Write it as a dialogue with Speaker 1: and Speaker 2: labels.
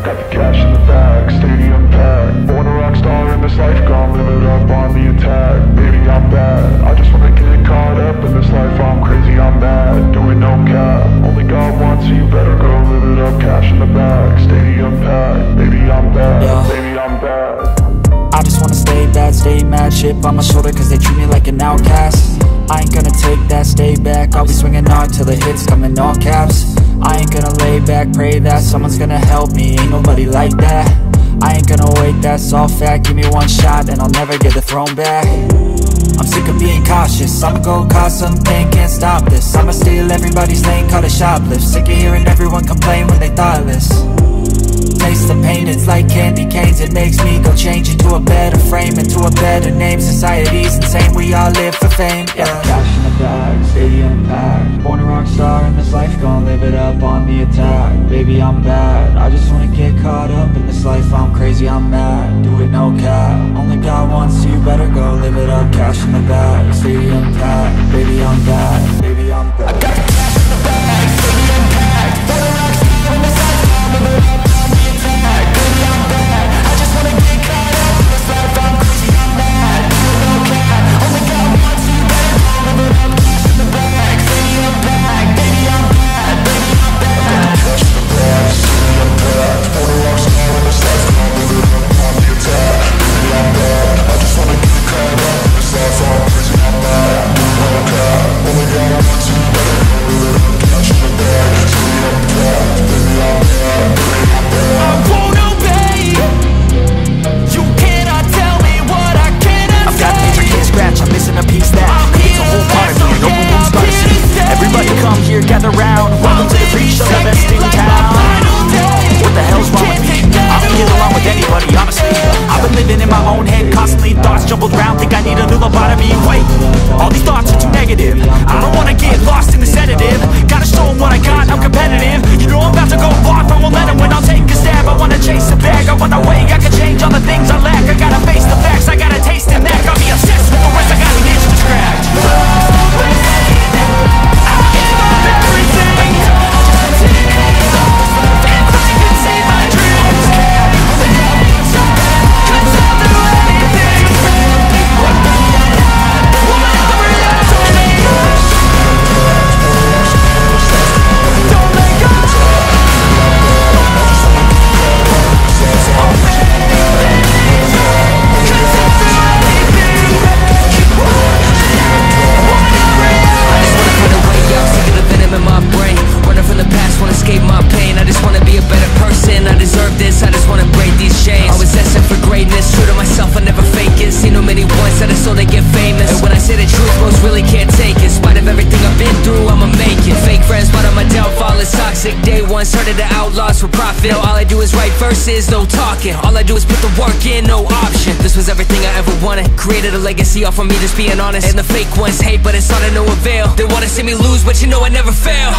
Speaker 1: got the cash in the bag, stadium packed. Born a rock star in this life, gon' live it up on the attack. Baby, I'm bad, I just wanna get caught up in this life. I'm crazy, I'm mad, doing no cap. Only God wants, so you better go live it up. Cash in the bag, stadium packed. Baby, I'm bad,
Speaker 2: yeah.
Speaker 1: Baby, I'm bad.
Speaker 2: I just wanna stay bad, stay mad. Chip on my shoulder cause they treat me like an outcast. I ain't gonna take that, stay back. I'll be swinging hard till the hits come in all caps. I ain't gonna lay back, pray that someone's gonna help me. Ain't nobody like that. I ain't gonna wait, that's all fact. Give me one shot and I'll never get the throne back. I'm sick of being cautious, I'ma go cause something, can't stop this. I'ma steal everybody's lane, call it shoplift. Sick of hearing everyone complain when they thoughtless. Taste the pain, it's like candy canes. It makes me go change into a better frame, into a better name. Society's insane, we all live for fame, yeah. Cash in the bag, stadium packed. Born a rock star in this life, gon' live it up on the attack. Baby, I'm bad, I just wanna get caught up in this life. I'm crazy, I'm mad, do it no cap. Only God wants, so you better go live it up. Cash in the bag, stadium packed. Baby, I'm bad, baby, I'm bad. I got the cash in the bag, stadium packed. Born a rock star in this life, gon' live it up. Gather round, welcome to the freak show, the best in town. What the hell's wrong with me? I don't get along with anybody, honestly. I've been living in my own head, constantly thoughts jumbled round. Think I need a new lobotomy. Wait, all these thoughts are too negative. I don't wanna get lost in the sedative. Gotta show them what I got, I'm competitive. You know I'm about to go off, I won't let them win. I'll take a stab, I wanna chase a bag. I want a way, I can change all the things I lack. I gotta face the facts, I gotta taste in that. Got me obsessed with the rest, I got an itch to scratch. Day one, started to outlaws for profit. Now all I do is write verses, no talking. All I do is put the work in, no option. This was everything I ever wanted. Created a legacy off of me just being honest. And the fake ones hate, but it's all to no avail. They wanna see me lose, but you know I never fail.